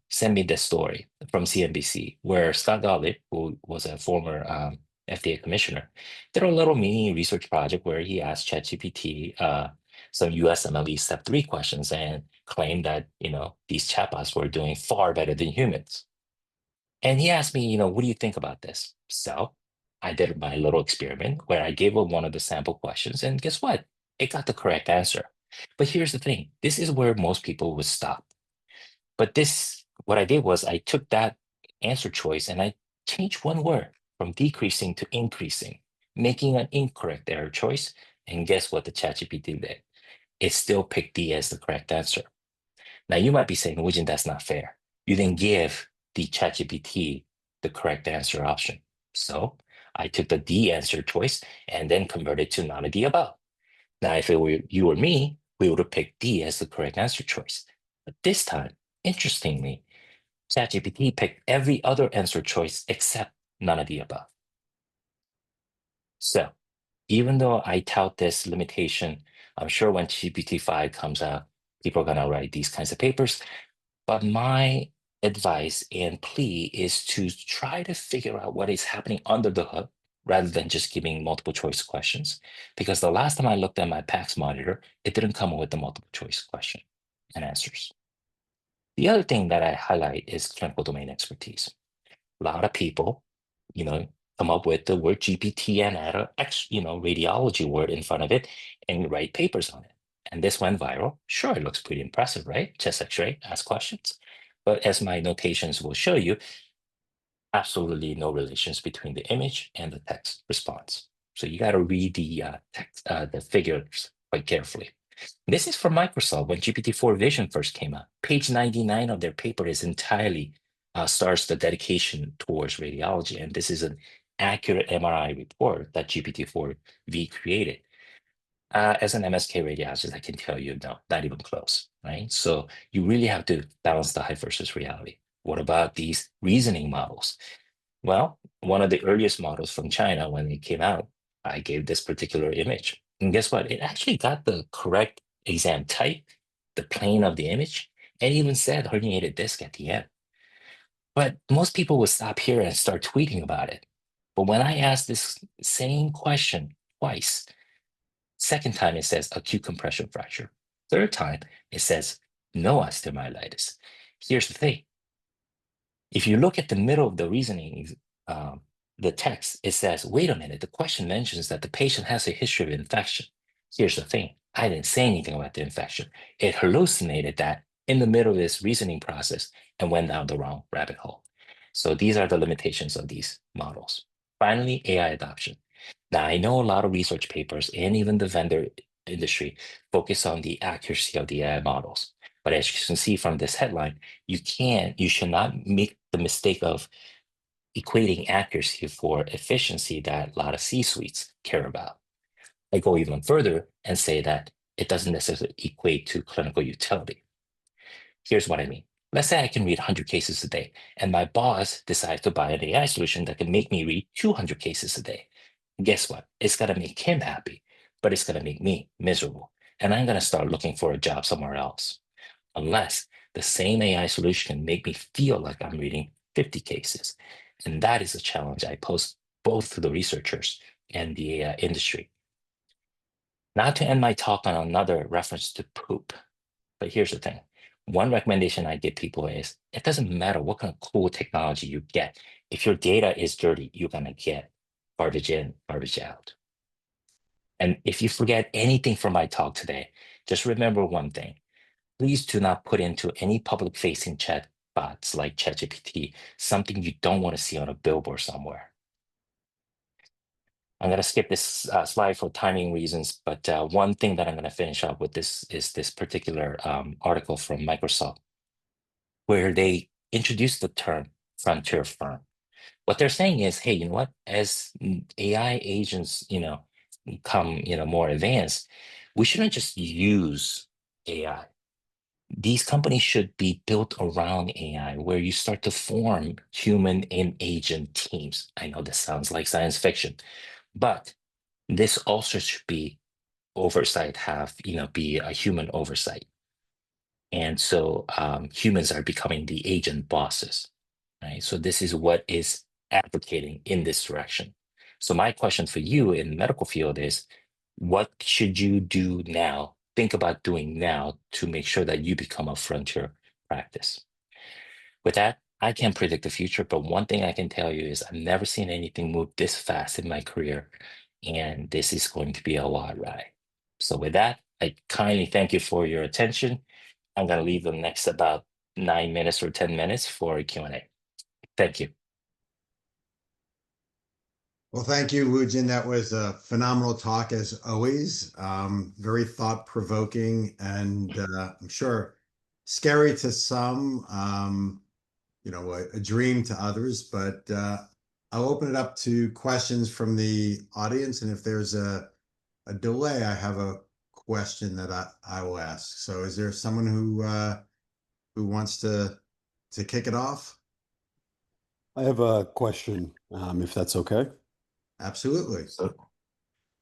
sent me this story from CNBC where Scott Gottlieb, who was a former FDA commissioner, did a little mini research project where he asked ChatGPT some USMLE Step 3 questions and claimed that, these chatbots were doing far better than humans. And he asked me, what do you think about this? So I did my little experiment where I gave him one of the sample questions, and guess what? It got the correct answer. But here's the thing, this is where most people would stop. But what I did was I took that answer choice and I changed one word from decreasing to increasing, making an incorrect error choice. And guess what the ChatGPT did? It still picked D as the correct answer. Now you might be saying, Woojin, that's not fair. You didn't give the ChatGPT the correct answer option. So I took the D answer choice and then converted to none of the above. Now, if it were you or me, we would have picked D as the correct answer choice. But this time, interestingly, ChatGPT picked every other answer choice except none of the above. So even though I tout this limitation, I'm sure when GPT-5 comes out, people are going to write these kinds of papers. But my advice and plea is to try to figure out what is happening under the hood rather than just giving multiple choice questions. Because the last time I looked at my PACS monitor, it didn't come with the multiple choice question and answers. The other thing that I highlight is clinical domain expertise. A lot of people, come up with the word GPT and add a radiology word in front of it and write papers on it. And this went viral. Sure, it looks pretty impressive, right? Chest X-ray, ask questions. But as my notations will show you, absolutely no relations between the image and the text response. So you got to read the text, the figures quite carefully. This is from Microsoft when GPT-4 Vision first came out. Page 99 of their paper is entirely starts the dedication towards radiology. And this is an accurate MRI report that GPT-4V created. As an MSK radiologist, I can tell you, no, not even close, right? So you really have to balance the hype versus reality. What about these reasoning models? Well, one of the earliest models from China, when it came out, I gave this particular image. And guess what? It actually got the correct exam type, the plane of the image, and even said herniated disc at the end. But most people would stop here and start tweeting about it. But when I asked this same question twice, second time it says acute compression fracture. Third time it says no osteomyelitis. Here's the thing. If you look at the middle of the reasoning, the text, it says, wait a minute, the question mentions that the patient has a history of infection. Here's the thing. I didn't say anything about the infection. It hallucinated that in the middle of this reasoning process and went down the wrong rabbit hole. So these are the limitations of these models. Finally, AI adoption. Now, I know a lot of research papers and even the vendor industry focus on the accuracy of the AI models. But as you can see from this headline, you should not make the mistake of equating accuracy for efficiency that a lot of C-suites care about. I go even further and say that it doesn't necessarily equate to clinical utility. Here's what I mean. Let's say I can read 100 cases a day, and my boss decides to buy an AI solution that can make me read 200 cases a day. Guess what? It's going to make him happy, but it's going to make me miserable. And I'm going to start looking for a job somewhere else. Unless the same AI solution can make me feel like I'm reading 50 cases. And that is a challenge I pose both to the researchers and the AI industry. Not to end my talk on another reference to poop, but here's the thing. One recommendation I give people is it doesn't matter what kind of cool technology you get. If your data is dirty, you're going to get garbage in, garbage out. And if you forget anything from my talk today, just remember one thing. please do not put into any public-facing chat bots like ChatGPT something you don't want to see on a billboard somewhere. I'm going to skip this slide for timing reasons, but one thing that I'm going to finish up with this is this particular article from Microsoft, where they introduced the term frontier firm. What they're saying is, hey, you know what? As AI agents, become, more advanced, we shouldn't just use AI. These companies should be built around AI, where you start to form human and agent teams. I know this sounds like science fiction, but this also should be oversight, be a human oversight. And so humans are becoming the agent bosses, right? So this is what is advocating in this direction. So my question for you in the medical field is, what should you do now, think about doing now to make sure that you become a frontier practice? With that, I can't predict the future, but one thing I can tell you is I've never seen anything move this fast in my career, and this is going to be a wild ride. So with that, I kindly thank you for your attention. I'm going to leave the next about 9 minutes or 10 minutes for a Q&A. Thank you. Well, thank you, Woojin. That was a phenomenal talk as always. Very thought-provoking and I'm sure scary to some, a dream to others, but I'll open it up to questions from the audience. And if there's a delay, I have a question that I will ask. So is there someone who wants to kick it off? I have a question, if that's okay. Absolutely.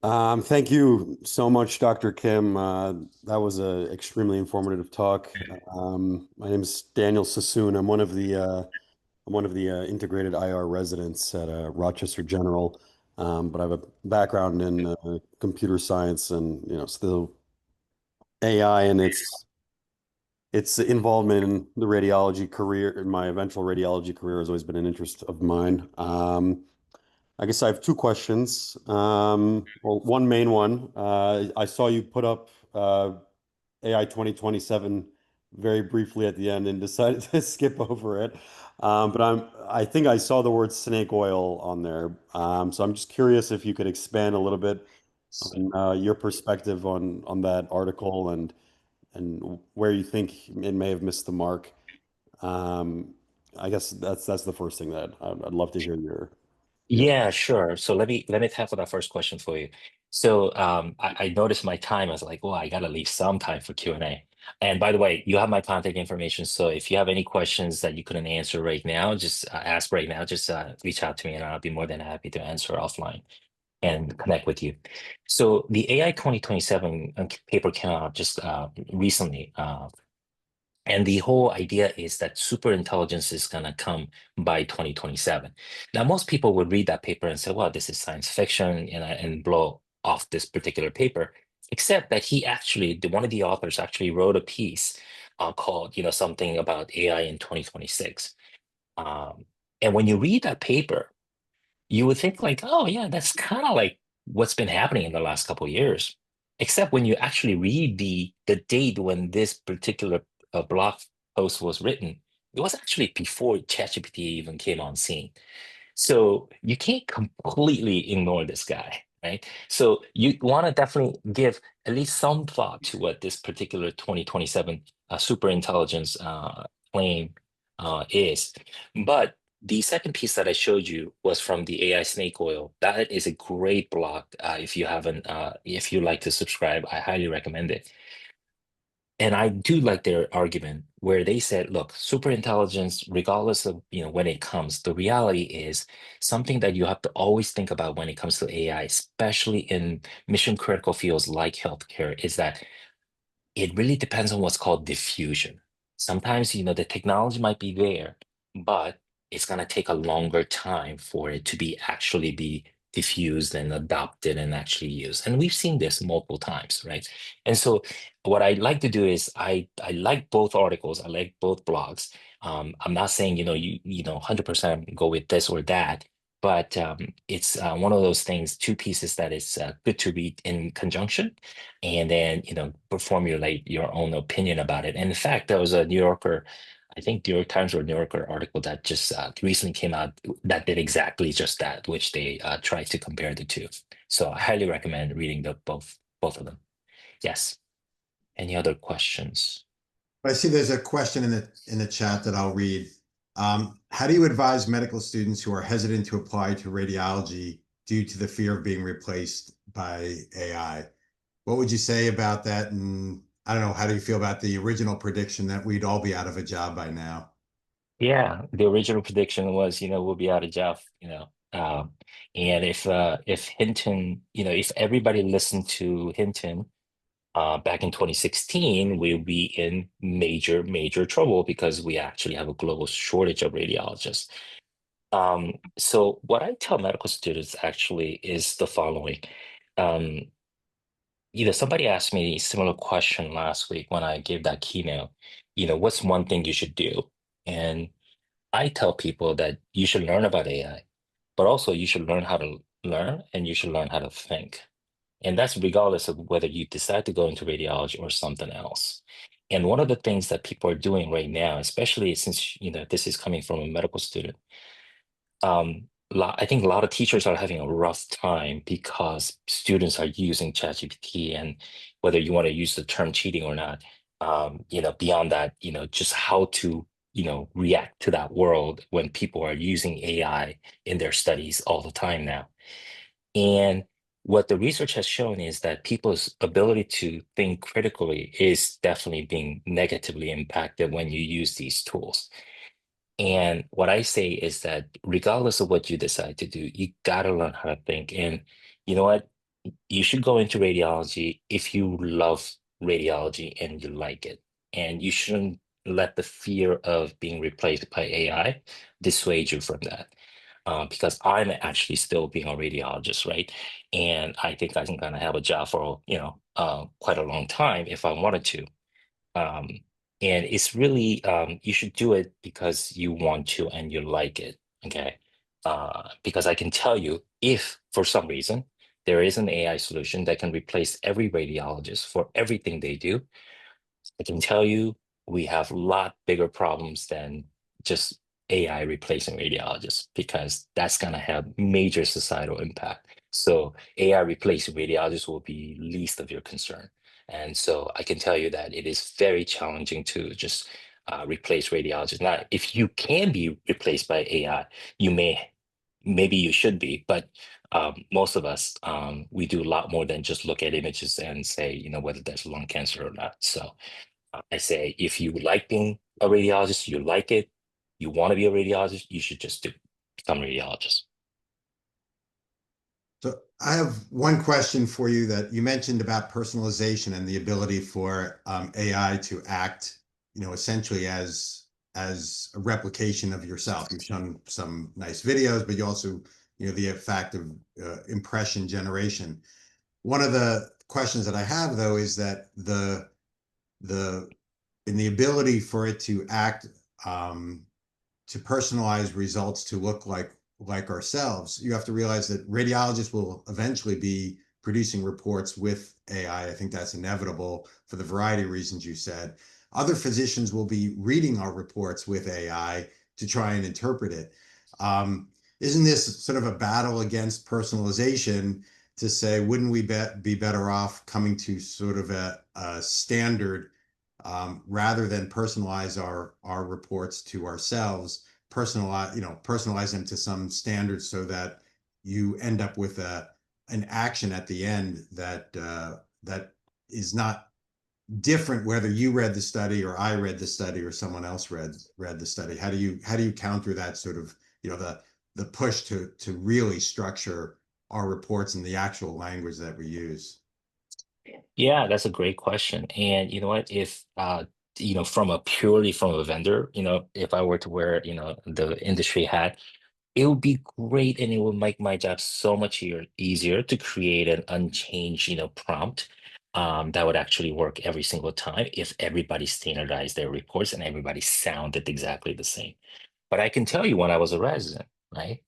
Thank you so much, Dr. Kim. That was an extremely informative talk. My name is Daniel Sassoon. I'm one of the integrated IR residents at Rochester General, but I have a background in computer science and still AI and its involvement in the radiology career. In my eventual radiology career has always been an interest of mine. I guess I have two questions. Well, one main one. I saw you put up AI 2027 very briefly at the end and decided to skip over it. But I think I saw the word snake oil on there. So I'm just curious if you could expand a little bit on your perspective on that article and where you think it may have missed the mark. I guess that's the first thing that I'd love to hear your. Yeah, sure. So let me tackle that first question for you. So I noticed my time. I was like, well, I gotta leave some time for Q&A. And by the way, you have my contact information. So if you have any questions that you couldn't answer right now, just ask right now. Just reach out to me, and I'll be more than happy to answer offline and connect with you. So the AI 2027 paper came out just recently. And the whole idea is that super intelligence is going to come by 2027. Now, most people would read that paper and say, well, this is science fiction, and blow off this particular paper, except that one of the authors actually wrote a piece called, something about AI in 2026. And when you read that paper, you would think like, oh yeah, that's kind of like what's been happening in the last couple of years. Except when you actually read the date when this particular blog post was written, it was actually before ChatGPT even came on scene. So you can't completely ignore this guy, right? So you want to definitely give at least some thought to what this particular 2027 super intelligence claim is. But the second piece that I showed you was from the AI Snake Oil. That is a great blog. If you like to subscribe, I highly recommend it. And I do like their argument where they said, look, super intelligence, regardless of when it comes, the reality is something that you have to always think about when it comes to AI, especially in mission critical fields like healthcare, is that it really depends on what's called diffusion. Sometimes, the technology might be there, but it's going to take a longer time for it to actually be diffused and adopted and actually used. And we've seen this multiple times, right? And so what I like to do is I like both articles. I like both blogs. I'm not saying, you 100% go with this or that. but it's one of those things, two pieces that is good to read in conjunction, and then formulate your own opinion about it. And in fact, there was a New Yorker, I think New York Times or New Yorker article that just recently came out that did exactly just that, which they tried to compare the two. So I highly recommend reading both of them. Yes. Any other questions? I see there's a question in the chat that I'll read. How do you advise medical students who are hesitant to apply to radiology due to the fear of being replaced by AI? What would you say about that? And I don't know, how do you feel about the original prediction that we'd all be out of a job by now? Yeah, the original prediction was, we'll be out of job, and if Hinton, if everybody listened to Hinton back in 2016, we'll be in major trouble because we actually have a global shortage of radiologists. So what I tell medical students actually is the following. Somebody asked me a similar question last week when I gave that keynote, what's one thing you should do? And I tell people that you should learn about AI, but also you should learn how to learn and you should learn how to think. And that's regardless of whether you decide to go into radiology or something else. And one of the things that people are doing right now, especially since this is coming from a medical student, I think a lot of teachers are having a rough time because students are using ChatGPT, and whether you want to use the term cheating or not, beyond that, just how to, react to that world when people are using AI in their studies all the time now. And what the research has shown is that people's ability to think critically is definitely being negatively impacted when you use these tools. And what I say is that regardless of what you decide to do, you got to learn how to think. And you know what? You should go into radiology if you love radiology and you like it. And you shouldn't let the fear of being replaced by AI dissuade you from that. Because I'm actually still being a radiologist, right? And I think I'm going to have a job for, quite a long time if I wanted to. Um, and it's really, you should do it because you want to and you like it, okay? Because I can tell you, if for some reason there is an AI solution that can replace every radiologist for everything they do, I can tell you we have a lot bigger problems than just AI replacing radiologists, because that's going to have major societal impact. So AI replacing radiologists will be least of your concern. And so I can tell you that it is very challenging to just replace radiologists. Now, if you can be replaced by AI, maybe you should be, but most of us, we do a lot more than just look at images and say, whether there's lung cancer or not. So I say, if you like being a radiologist, you like it, you want to be a radiologist, you should just become a radiologist. So I have one question for you that you mentioned about personalization and the ability for AI to act, essentially as a replication of yourself. You've shown some nice videos, but you also, the fact of impression generation. One of the questions that I have, though, is that in the ability for it to act, to personalize results to look like ourselves, you have to realize that radiologists will eventually be producing reports with AI. I think that's inevitable for the variety of reasons you said. Other physicians will be reading our reports with AI to try and interpret it. Isn't this sort of a battle against personalization to say, wouldn't we be better off coming to sort of a standard, rather than personalize our reports to ourselves, personalize them to some standards so that you end up with an action at the end that is not different whether you read the study or I read the study or someone else read the study. How do you counter that sort of, the push to really structure our reports in the actual language that we use? Yeah, that's a great question. And you know what, if from a vendor, if I were to wear, the industry hat, it would be great, and it would make my job so much easier to create an unchanged, prompt that would actually work every single time if everybody standardized their reports and everybody sounded exactly the same. But I can tell you, when I was a resident, right?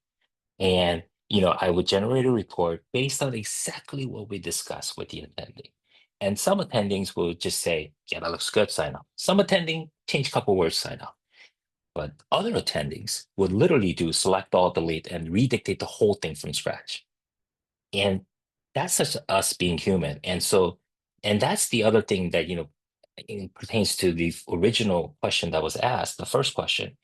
And, I would generate a report based on exactly what we discussed with the attending. And some attendings will just say, yeah, that looks good, sign up. Some attending, change a couple words, sign up. But other attendings would literally do select all, delete, and redictate the whole thing from scratch. And that's just us being human. And that's the other thing that, it pertains to the original question that was asked, the first question.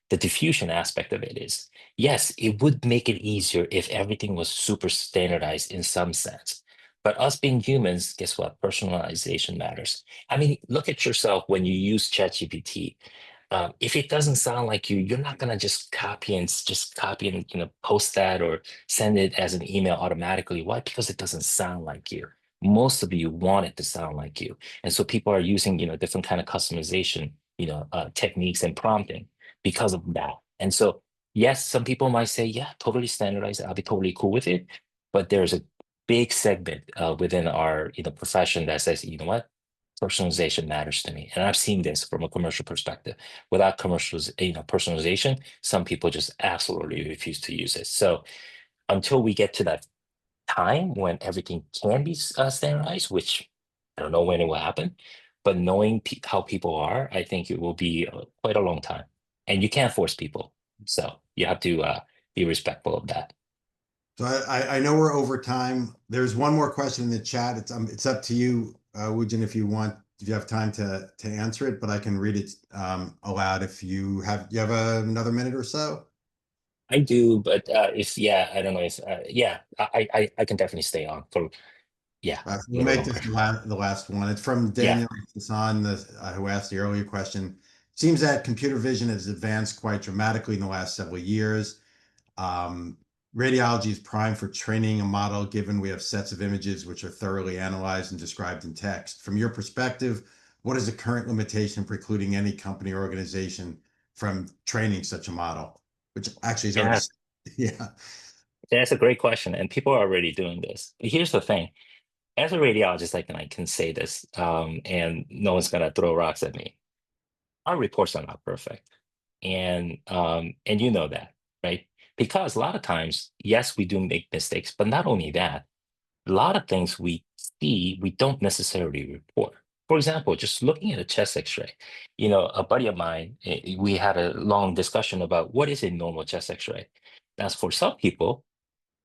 The diffusion aspect of it is, yes, it would make it easier if everything was super standardized in some sense. But us being humans, guess what? Personalization matters. I mean, look at yourself when you use ChatGPT. If it doesn't sound like you, you're not gonna just copy and post that or send it as an email automatically. Why? Because it doesn't sound like you. Most of you want it to sound like you, and so people are using different kind of customization techniques and prompting because of that. And so, yes, some people might say, yeah, totally standardized. I'll be totally cool with it. But there's a big segment within our profession that says, you know what? Personalization matters to me. And I've seen this from a commercial perspective. Without personalization, some people just absolutely refuse to use it. So until we get to that time when everything can be standardized, which I don't know when it will happen, but knowing how people are, I think it will be quite a long time. And you can't force people. So you have to be respectful of that. So I know we're over time. There's one more question in the chat. It's up to you, Woojin, if you have time to answer it, but I can read it aloud if you have another minute or so. I do, but I don't know if I can definitely stay on for We'll make this the last one. It's from Yeah. Daniel Hassan, who asked the earlier question. Seems that computer vision has advanced quite dramatically in the last several years. Radiology is primed for training a model, given we have sets of images which are thoroughly analyzed and described in text. From your perspective, what is the current limitation precluding any company or organization from training such a model? Which actually is already, yeah. That's a great question, and people are already doing this. Here's the thing. As a radiologist, I can say this, and no one's gonna throw rocks at me. Our reports are not perfect, and you know that, right? Because a lot of times, yes, we do make mistakes, but not only that, a lot of things we see we don't necessarily report. For example, just looking at a chest X-ray, a buddy of mine, we had a long discussion about what is a normal chest X-ray. As for some people,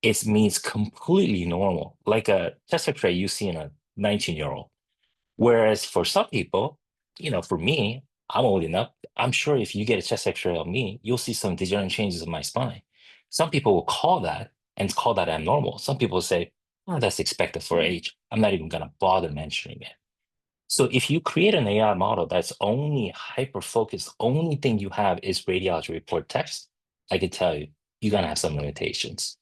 it means completely normal, like a chest X-ray you see in a 19-year-old. Whereas for some people, for me, I'm old enough. I'm sure if you get a chest X-ray of me, you'll see some degenerative changes in my spine. Some people will call that abnormal. Some people say, oh, that's expected for age. I'm not even going to bother mentioning it. So if you create an AI model that's only hyper-focused, only thing you have is radiology report text, I can tell you, you're going to have some limitations.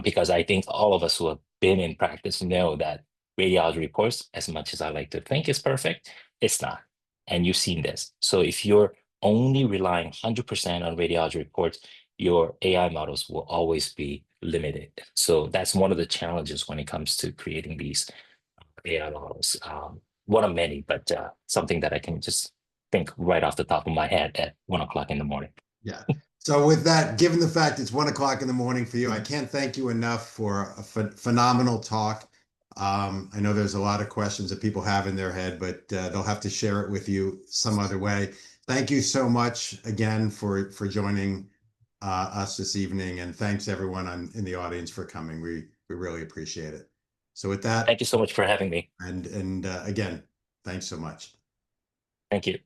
Because I think all of us who have been in practice know that radiology reports, as much as I like to think is perfect, it's not. And you've seen this. So if you're only relying 100% on radiology reports, your AI models will always be limited. So that's one of the challenges when it comes to creating these AI models. One of many, but something that I can just think right off the top of my head at 1 o'clock in the morning. Yeah. So with that, given the fact it's 1 o'clock in the morning for you, I can't thank you enough for a phenomenal talk. I know there's a lot of questions that people have in their head, but they'll have to share it with you some other way. Thank you so much again for joining us this evening, and thanks everyone in the audience for coming. We really appreciate it. So with that, thank you so much for having me. And again, thanks so much. Thank you.